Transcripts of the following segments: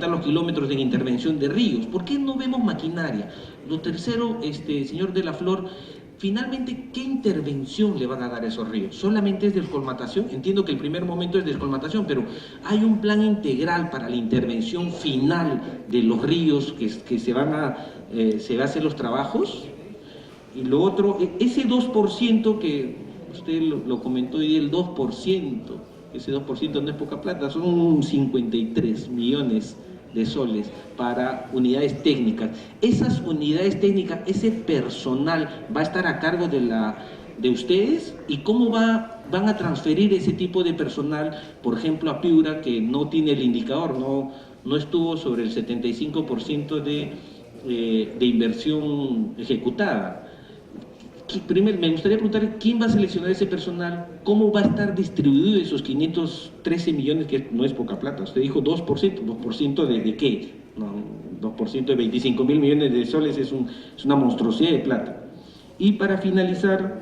los kilómetros en intervención de ríos. ¿Por qué no vemos maquinaria? Lo tercero, señor de la Flor, finalmente, ¿qué intervención le van a dar a esos ríos? ¿Solamente es descolmatación? Entiendo que el primer momento es descolmatación, pero ¿hay un plan integral para la intervención final de los ríos que se va a hacer los trabajos? Y lo otro, ese 2% que usted lo comentó hoy, el 2%, ese 2% no es poca plata, son 53 millones de soles para unidades técnicas. Esas unidades técnicas, ese personal va a estar a cargo de ustedes, y cómo van a transferir ese tipo de personal, por ejemplo, a Piura, que no tiene el indicador, no estuvo sobre el 75% de inversión ejecutada. Primero, me gustaría preguntar quién va a seleccionar ese personal, cómo va a estar distribuido esos 513 millones, que no es poca plata. Usted dijo 2%, ¿2% de qué? No, 2% de 25.000 millones de soles es una monstruosidad de plata. Y para finalizar,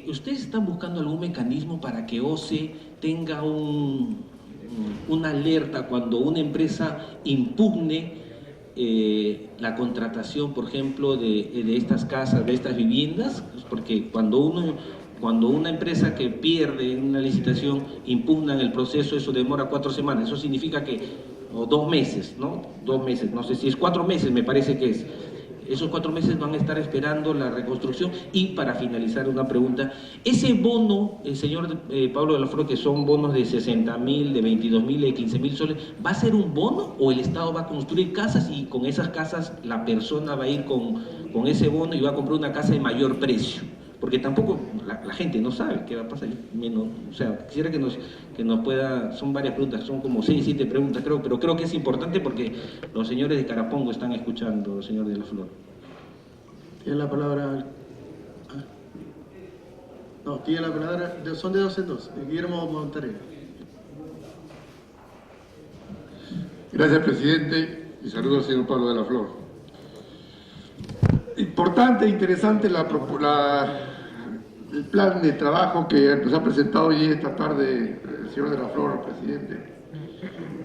¿ustedes están buscando algún mecanismo para que OCE tenga una alerta cuando una empresa impugne la contratación, por ejemplo, de estas casas, de estas viviendas? Porque cuando una empresa que pierde una licitación impugna el proceso, eso demora 4 semanas, eso significa que, o 2 meses, ¿no? 2 meses, no sé si es 4 meses, me parece que es. Esos 4 meses van a estar esperando la reconstrucción. Y para finalizar, una pregunta: ese bono, el señor Pablo de la Flor, que son bonos de 60.000, de 22.000, de 15.000 soles, ¿va a ser un bono o el Estado va a construir casas y con esas casas la persona va a ir con ese bono y va a comprar una casa de mayor precio? Porque tampoco la gente no sabe qué va a pasar. O sea, quisiera que nos pueda, son varias preguntas, son como 6, 7 preguntas, creo, pero creo que es importante porque los señores de Carapongo están escuchando, señor de la Flor. Tiene la palabra. No, tiene la palabra, son de 2 en 2. Guillermo Montaner. Gracias, presidente, y saludos al señor Pablo de la Flor. Importante e interesante el plan de trabajo que nos ha presentado hoy esta tarde el señor de la Flor, presidente.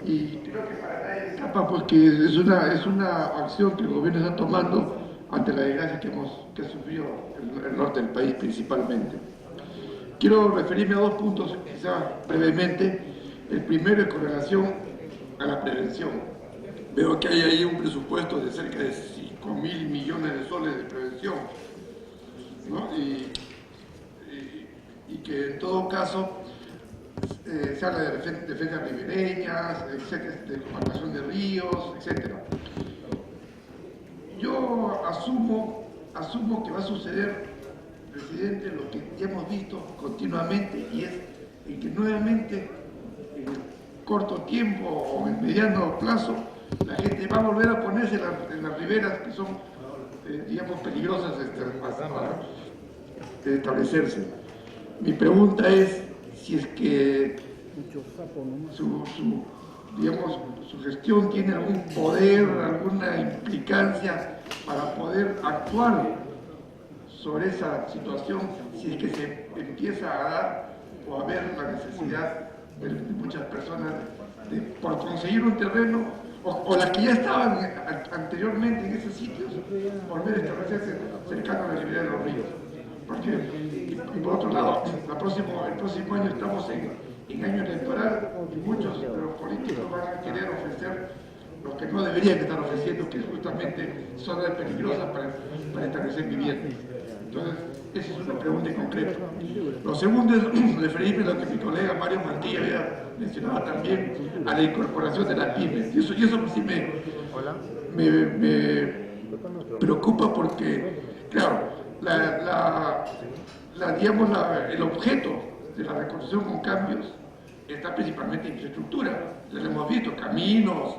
Y creo que para la etapa, pues, que es una acción que el gobierno está tomando ante la desgracia que ha sufrido el norte del país principalmente. Quiero referirme a 2 puntos, quizás brevemente. El primero es con relación a la prevención. Veo que hay ahí un presupuesto de cerca de 5.000 millones de soles de prevención, ¿no? Y que en todo caso se habla de defensas ribereñas, de compactación de ríos, etc. Yo asumo que va a suceder, presidente, lo que ya hemos visto continuamente, y es en que nuevamente en corto tiempo o en mediano plazo la gente va a volver a ponerse en las riberas que son, digamos, peligrosas de establecerse. Mi pregunta es si es que su gestión tiene algún poder, alguna implicancia para poder actuar sobre esa situación, si es que se empieza a dar o a ver la necesidad de muchas personas por conseguir un terreno, o las que ya estaban anteriormente en esos sitios, volver a establecerse cercano a la ribera de los ríos. Porque, y por otro lado, el próximo año estamos en año electoral, y muchos de los políticos van a querer ofrecer lo que no deberían estar ofreciendo, que es justamente zonas peligrosas para establecer viviendas. Entonces, esa es una pregunta en concreto. Lo segundo es referirme a lo que mi colega Mario Mantilla había mencionado también, a la incorporación de las pymes. Y eso sí me preocupa porque, claro, el objeto de la reconstrucción con cambios está principalmente en infraestructura. Ya lo hemos visto: caminos,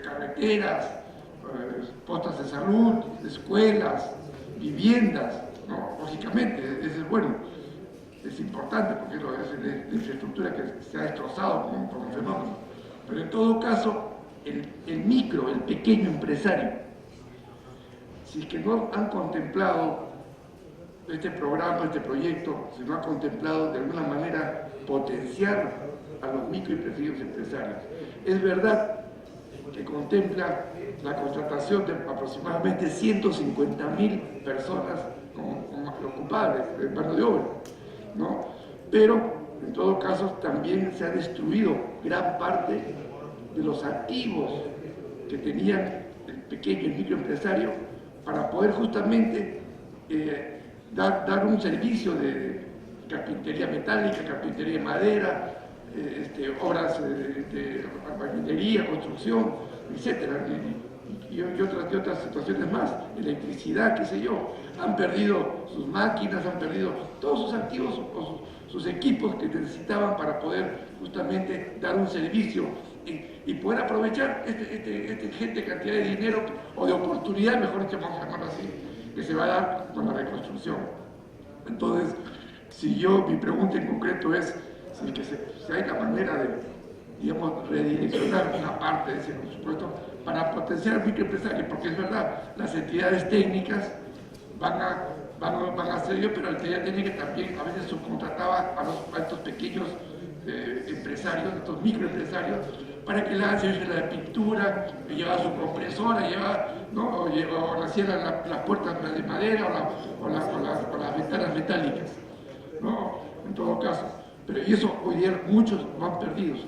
carreteras, postas de salud, escuelas, viviendas, ¿no? Lógicamente, eso es bueno, es importante porque es la infraestructura que se ha destrozado por el fenómeno. Pero en todo caso, el pequeño empresario, si es que no han contemplado este programa, este proyecto, si no ha contemplado de alguna manera potenciar a los micro y pequeños empresarios. Es verdad que contempla la contratación de aproximadamente 150.000 personas ocupables en mano de obra, ¿no? Pero en todo caso también se ha destruido gran parte de los activos que tenían el pequeño y microempresario para poder justamente dar un servicio de carpintería metálica, carpintería de madera, obras de albañilería, construcción, etcétera, y otras situaciones más, electricidad, qué sé yo. Han perdido sus máquinas, han perdido todos sus activos o sus equipos que necesitaban para poder justamente dar un servicio y poder aprovechar este ingente cantidad de dinero o de oportunidad, mejor dicho, vamos a llamarlo así, que se va a dar con la reconstrucción. Entonces, mi pregunta en concreto es si hay la manera de, digamos, redireccionar una parte de ese presupuesto para potenciar al microempresario, porque es verdad, las entidades técnicas van a hacer ello, pero la entidad técnica también a veces subcontrataba a estos pequeños empresarios, estos microempresarios, para que le hagan servicio de pintura, que llevaba su compresora, ¿no? o hacían las puertas de madera o las ventanas metálicas, ¿no? En todo caso. Pero y eso hoy día muchos van perdidos,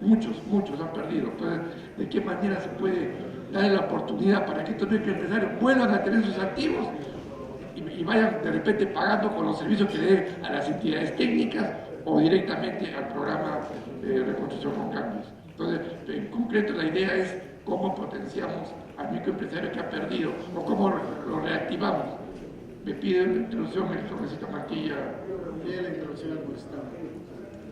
muchos han perdido. Entonces, ¿de qué manera se puede darle la oportunidad para que estos microempresarios vuelvan a tener sus activos y vayan de repente pagando con los servicios que le den a las entidades técnicas o directamente al programa de reconstrucción con cambios? Entonces, en concreto la idea es cómo potenciamos al microempresario que ha perdido o cómo lo reactivamos. Me pide la introducción el congresista Mantilla. Pide la introducción al congresista.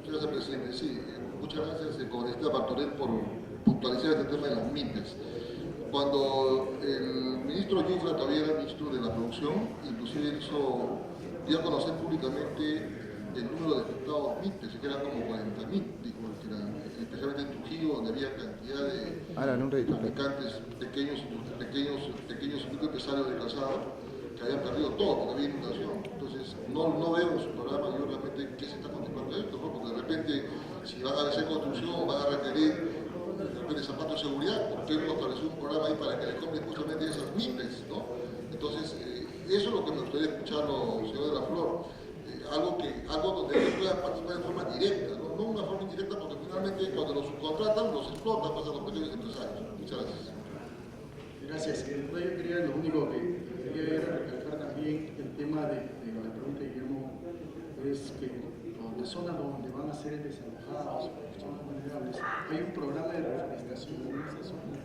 Gracias, presidente. Sí, muchas gracias, congresista Martorell, por puntualizar este tema de las MIPES. Cuando el ministro Yufra todavía era ministro de la producción, inclusive dio a conocer públicamente el número de afectados MIPES, que eran como 40.000, especialmente en Trujillo, donde había cantidad de fabricantes pequeños y microempresarios de calzado que habían perdido todo porque había inundación. Entonces, no veo en su programa yo realmente qué se está contemplando esto, ¿no? Porque de repente, si van a hacer construcción, van a requerir de zapatos de seguridad, porque no estableció un programa ahí para que le compren justamente esas MIPES, ¿no? Entonces, eso es lo que me gustaría escucharlo, señor de la Flor, algo donde ellos puedan participar de forma directa, ¿no? No una forma indirecta, porque finalmente cuando los subcontratan, los explotan, pasan los pequeños empresarios. Muchas gracias. Gracias. Yo quería, lo único que quería recalcar también el tema de la pregunta de Guillermo es que en las zonas donde van a ser desalojados, zonas vulnerables, hay un programa de reforestación en esa zona.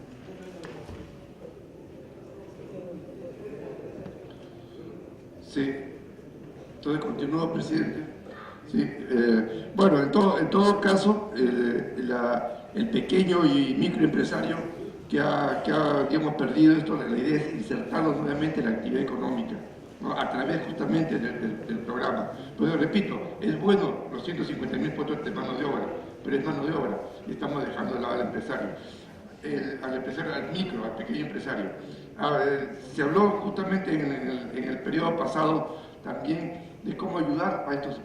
Sí. Entonces continúo, presidente. Sí. Bueno, en todo caso, el pequeño y microempresario que hemos perdido esto, la idea es insertarlo nuevamente en la actividad económica, ¿no? A través justamente del programa. Pues repito, es bueno los 150.000 puestos de mano de obra, pero es mano de obra y estamos dejando de lado al empresario, al micro, al pequeño empresario. Se habló justamente en el periodo pasado también de cómo ayudar a estos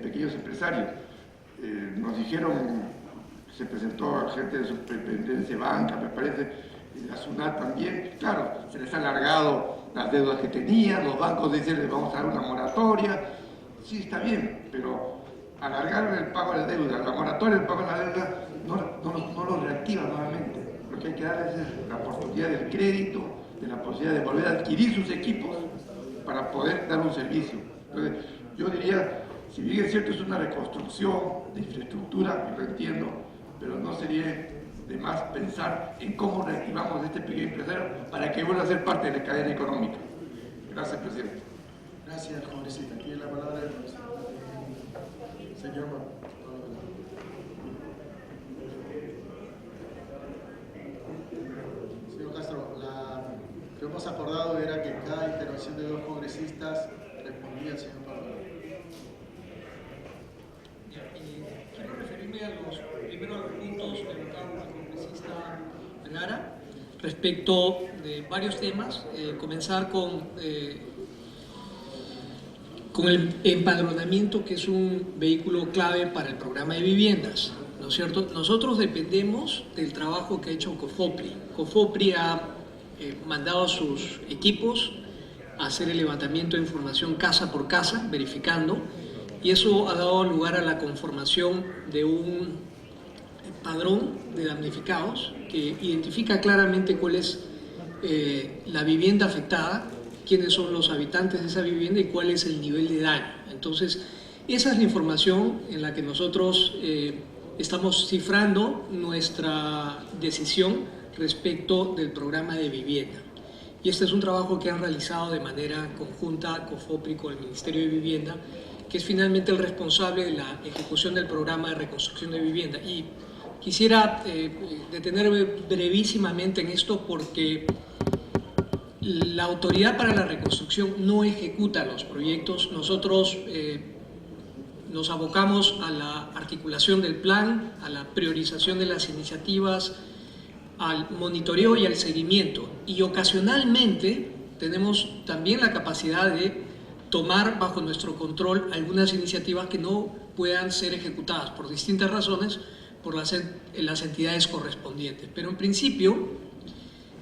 pequeños empresarios. Nos dijeron, se presentó gente de Superintendencia de Banca, me parece, y la SUNAT también. Claro, se les ha alargado las deudas que tenían, los bancos dicen les vamos a dar una moratoria. Sí, está bien, pero alargar el pago de la deuda, la moratoria del pago de la deuda, no lo reactiva nuevamente. Lo que hay que dar es la oportunidad del crédito, de la posibilidad de volver a adquirir sus equipos para poder dar un servicio. Entonces, yo diría, si bien es cierto, es una reconstrucción de infraestructura, yo lo entiendo, pero no sería de más pensar en cómo reactivamos a este pequeño empresario para que vuelva a ser parte de la cadena económica. Gracias, presidente. Gracias, congresista. Tiene la palabra el señor Señor Castro, lo que hemos acordado era que cada intervención de 2 congresistas respondía al señor Pablo. Quiero referirme primero a los puntos que tocaba la congresista Vergara respecto de varios temas. Comenzar con el empadronamiento, que es un vehículo clave para el programa de viviendas, ¿no? es cierto? Nosotros dependemos del trabajo que ha hecho COFOPRI. COFOPRI ha mandado a sus equipos a hacer el levantamiento de información casa por casa, verificando, y eso ha dado lugar a la conformación de un padrón de damnificados que identifica claramente cuál es la vivienda afectada, quiénes son los habitantes de esa vivienda y cuál es el nivel de daño. Entonces, esa es la información en la que nosotros estamos cifrando nuestra decisión respecto del programa de vivienda. Y este es un trabajo que han realizado de manera conjunta COFOPRI con el Ministerio de Vivienda, que es finalmente el responsable de la ejecución del programa de reconstrucción de vivienda. Y quisiera detenerme brevísimamente en esto porque la Autoridad para la Reconstrucción no ejecuta los proyectos. Nosotros nos abocamos a la articulación del plan, a la priorización de las iniciativas, al monitoreo y al seguimiento. Y ocasionalmente tenemos también la capacidad de tomar bajo nuestro control algunas iniciativas que no puedan ser ejecutadas por distintas razones por las entidades correspondientes. Pero en principio,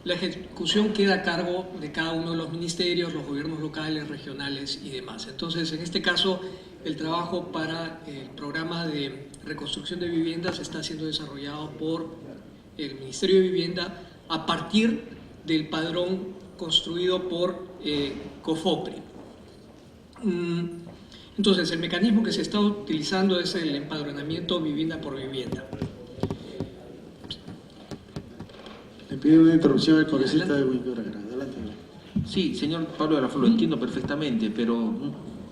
la ejecución queda a cargo de cada uno de los ministerios, los gobiernos locales, regionales y demás. Entonces, en este caso, el trabajo para el programa de reconstrucción de viviendas está siendo desarrollado por el Ministerio de Vivienda a partir del padrón construido por COFOPRI. Entonces, el mecanismo que se está utilizando es el empadronamiento vivienda por vivienda. Le pido una interrupción al congresista de Huincaracara. Adelante. Sí, señor Pablo de la Flor, lo entiendo perfectamente, pero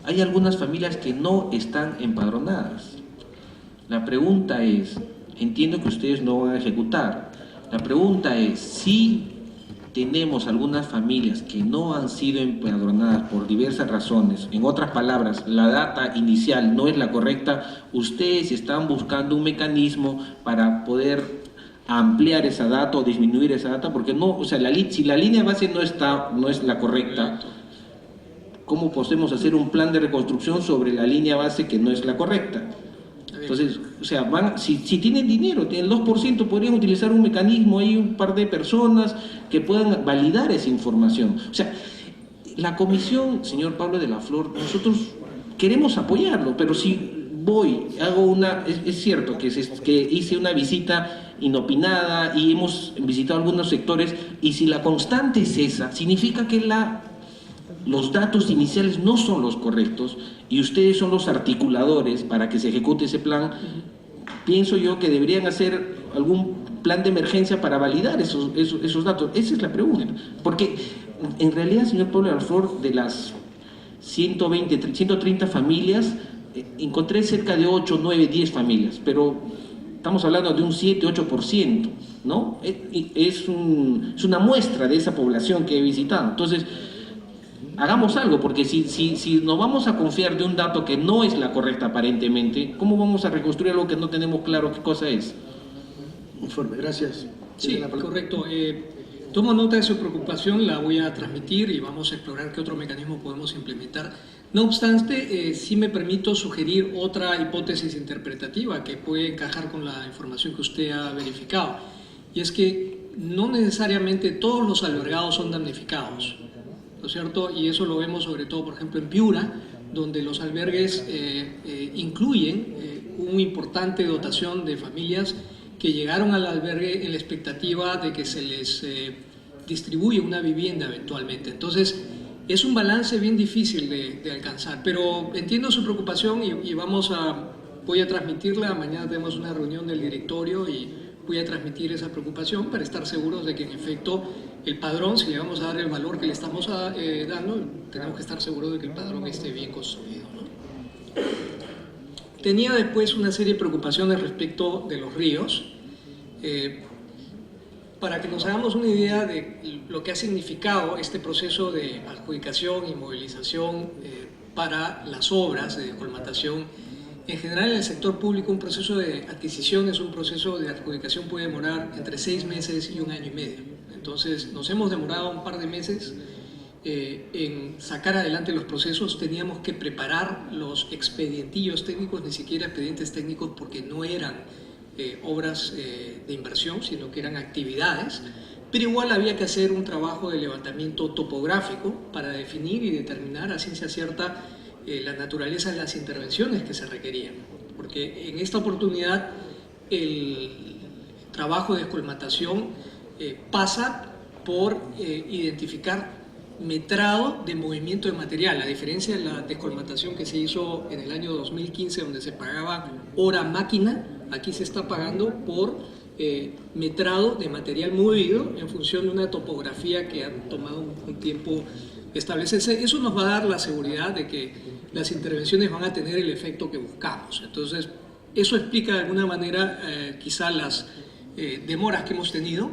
hay algunas familias que no están empadronadas. La pregunta es, entiendo que ustedes no van a ejecutar, la pregunta es, si tenemos algunas familias que no han sido empadronadas por diversas razones, en otras palabras, la data inicial no es la correcta, ustedes están buscando un mecanismo para poder ampliar esa data o disminuir esa data, porque no, o sea, si la línea base no es la correcta, ¿cómo podemos hacer un plan de reconstrucción sobre la línea base que no es la correcta? Entonces, o sea, si tienen dinero, tienen el 2%, podrían utilizar un mecanismo, hay un par de personas que puedan validar esa información. O sea, la comisión, señor Pablo de la Flor, nosotros queremos apoyarlo, pero si es cierto que hice una visita inopinada y hemos visitado algunos sectores, y si la constante es esa, significa que los datos iniciales no son los correctos y ustedes son los articuladores para que se ejecute ese plan. Pienso yo que deberían hacer algún plan de emergencia para validar esos datos. Esa es la pregunta, porque en realidad, señor Pablo de la Flor, de las 130 familias, encontré cerca de 8, 9, 10 familias, pero estamos hablando de un 7, 8%, ¿no? Es una muestra de esa población que he visitado. Entonces, hagamos algo, porque si nos vamos a confiar de un dato que no es la correcta aparentemente, ¿cómo vamos a reconstruir algo que no tenemos claro qué cosa es? Informe, gracias. Sí, correcto. Tomo nota de su preocupación, la voy a transmitir y vamos a explorar qué otro mecanismo podemos implementar. No obstante, sí me permito sugerir otra hipótesis interpretativa que puede encajar con la información que usted ha verificado, y es que no necesariamente todos los albergados son damnificados, ¿no es cierto? Y eso lo vemos sobre todo, por ejemplo, en Piura, donde los albergues incluyen una importante dotación de familias que llegaron al albergue en la expectativa de que se les distribuya una vivienda eventualmente. Entonces, es un balance bien difícil de alcanzar, pero entiendo su preocupación y voy a transmitirla. Mañana tenemos una reunión del directorio y voy a transmitir esa preocupación para estar seguros de que en efecto el padrón, si le vamos a dar el valor que le estamos dando, tenemos que estar seguros de que el padrón esté bien construido, ¿no? Tenía después una serie de preocupaciones respecto de los ríos. Para que nos hagamos una idea de lo que ha significado este proceso de adjudicación y movilización para las obras de colmatación, en general en el sector público un proceso de adquisición un proceso de adjudicación puede demorar entre 6 meses y 1 año y medio. Entonces nos hemos demorado un par de meses en sacar adelante los procesos. Teníamos que preparar los expedientillos técnicos, ni siquiera expedientes técnicos, porque no eran obras de inversión, sino que eran actividades, pero igual había que hacer un trabajo de levantamiento topográfico para definir y determinar a ciencia cierta la naturaleza de las intervenciones que se requerían, porque en esta oportunidad el trabajo de descolmatación pasa por identificar metrado de movimiento de material, a diferencia de la descolmatación que se hizo en el año 2015, donde se pagaba hora máquina. Aquí se está pagando por metrado de material movido en función de una topografía que ha tomado un tiempo establecerse. Eso nos va a dar la seguridad de que las intervenciones van a tener el efecto que buscamos. Entonces, eso explica de alguna manera quizá las demoras que hemos tenido,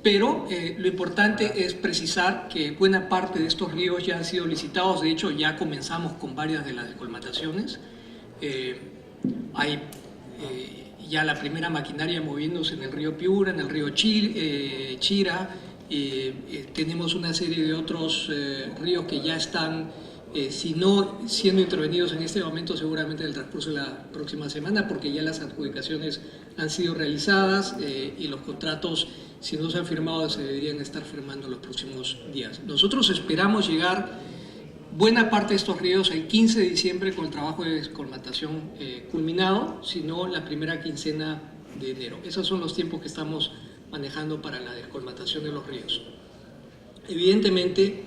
pero lo importante es precisar que buena parte de estos ríos ya han sido licitados. De hecho, ya comenzamos con varias de las descolmataciones. Hay ya la primera maquinaria moviéndose en el río Piura, en el río Chira. Tenemos una serie de otros ríos que ya están, si no siendo intervenidos en este momento, seguramente en el transcurso de la próxima semana, porque ya las adjudicaciones han sido realizadas y los contratos, si no se han firmado, se deberían estar firmando en los próximos días. Nosotros esperamos llegar buena parte de estos ríos el 15 de diciembre con el trabajo de descolmatación culminado, sino la primera quincena de enero. Esos son los tiempos que estamos manejando para la descolmatación de los ríos. Evidentemente,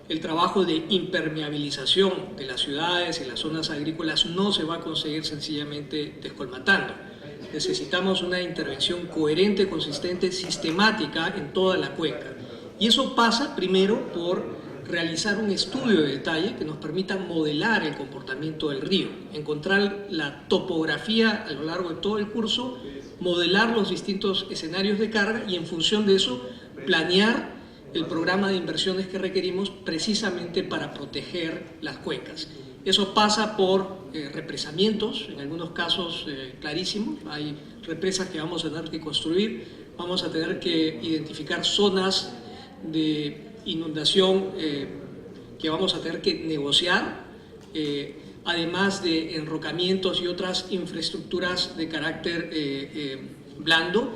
el trabajo de impermeabilización de las ciudades y las zonas agrícolas no se va a conseguir sencillamente descolmatando. Necesitamos una intervención coherente, consistente, sistemática en toda la cuenca. Y eso pasa primero por realizar un estudio de detalle que nos permita modelar el comportamiento del río, encontrar la topografía a lo largo de todo el curso, modelar los distintos escenarios de carga y en función de eso planear el programa de inversiones que requerimos precisamente para proteger las cuencas. Eso pasa por represamientos, en algunos casos clarísimos. Hay represas que vamos a tener que construir, vamos a tener que identificar zonas de inundación que vamos a tener que negociar, además de enrocamientos y otras infraestructuras de carácter blando,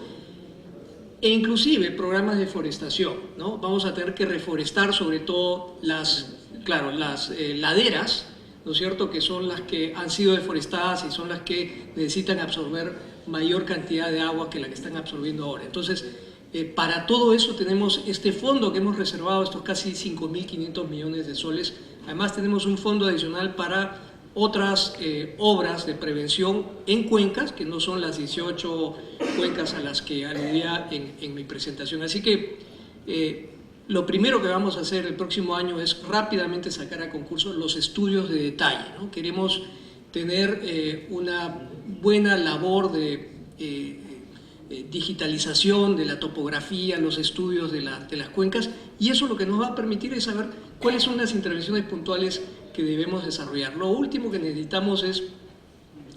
e inclusive programas de forestación, ¿no? Vamos a tener que reforestar sobre todo las laderas, ¿no es cierto?, que son las que han sido deforestadas y son las que necesitan absorber mayor cantidad de agua que la que están absorbiendo ahora. Entonces, para todo eso tenemos este fondo que hemos reservado, estos casi 5.500 millones de soles. Además tenemos un fondo adicional para otras obras de prevención en cuencas, que no son las 18 cuencas a las que aludía en mi presentación. Así que lo primero que vamos a hacer el próximo año es rápidamente sacar a concurso los estudios de detalle, ¿no? Queremos tener una buena labor de digitalización de la topografía, los estudios de las cuencas, y eso lo que nos va a permitir es saber cuáles son las intervenciones puntuales que debemos desarrollar. Lo último que necesitamos es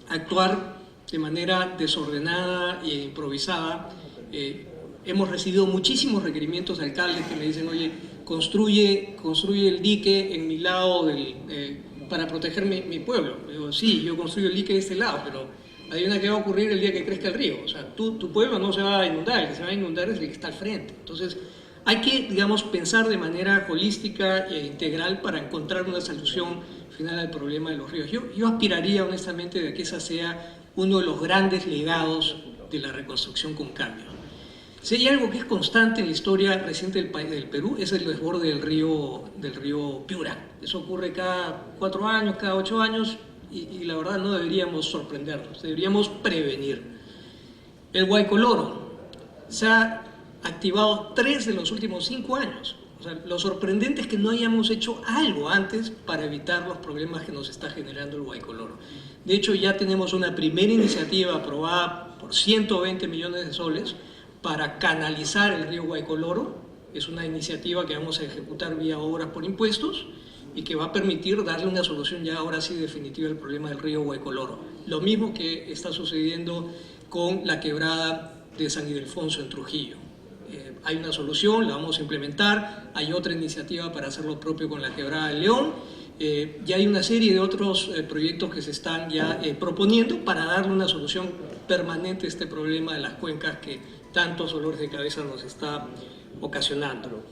actuar de manera desordenada e improvisada. Hemos recibido muchísimos requerimientos de alcaldes que me dicen: oye, construye el dique en mi lado para proteger mi pueblo. Digo, sí, yo construyo el dique de este lado, pero adivina qué va a ocurrir el día que crezca el río. O sea, tu pueblo no se va a inundar, el que se va a inundar es el que está al frente. Entonces, hay que, digamos, pensar de manera holística e integral para encontrar una solución final al problema de los ríos. Yo aspiraría, honestamente, de que ese sea uno de los grandes legados de la reconstrucción con cambio. Si hay algo que es constante en la historia reciente del Perú, es el desborde del río Piura. Eso ocurre cada 4 años, cada 8 años, y la verdad no deberíamos sorprendernos, deberíamos prevenir. El Guaycoloro se ha activado 3 de los últimos 5 años. O sea, lo sorprendente es que no hayamos hecho algo antes para evitar los problemas que nos está generando el Guaycoloro. De hecho, ya tenemos una primera iniciativa aprobada por 120 millones de soles para canalizar el río Guaycoloro. Es una iniciativa que vamos a ejecutar vía obras por impuestos y que va a permitir darle una solución ya ahora sí definitiva al problema del río Guaycoloro. Lo mismo que está sucediendo con la quebrada de San Ildefonso en Trujillo. Hay una solución, la vamos a implementar. Hay otra iniciativa para hacer lo propio con la quebrada del León. Ya hay una serie de otros proyectos que se están ya proponiendo para darle una solución permanente este problema de las cuencas que tantos dolores de cabeza nos está ocasionando.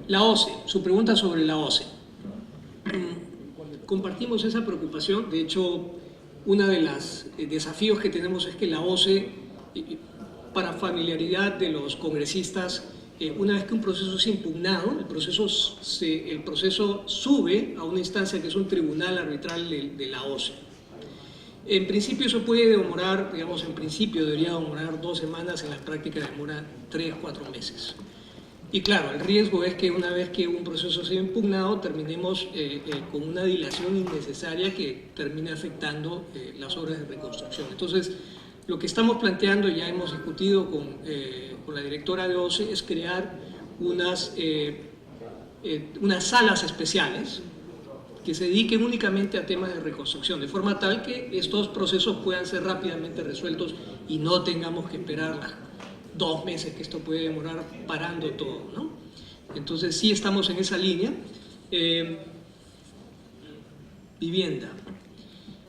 La OCE, su pregunta sobre la OCE. Compartimos esa preocupación. De hecho, uno de los desafíos que tenemos es que la OCE, para familiaridad de los congresistas, una vez que un proceso es impugnado, el proceso sube a una instancia que es un tribunal arbitral de la OCE. En principio eso puede demorar, digamos, en principio debería demorar 2 semanas, en la práctica demora 3-4 meses. Y claro, el riesgo es que una vez que un proceso sea impugnado, terminemos con una dilación innecesaria que termine afectando las obras de reconstrucción. Entonces, lo que estamos planteando, ya hemos discutido con la directora de OCE, es crear unas salas especiales que se dediquen únicamente a temas de reconstrucción, de forma tal que estos procesos puedan ser rápidamente resueltos y no tengamos que esperar 2 meses que esto puede demorar parando todo, ¿no? Entonces sí estamos en esa línea. Vivienda.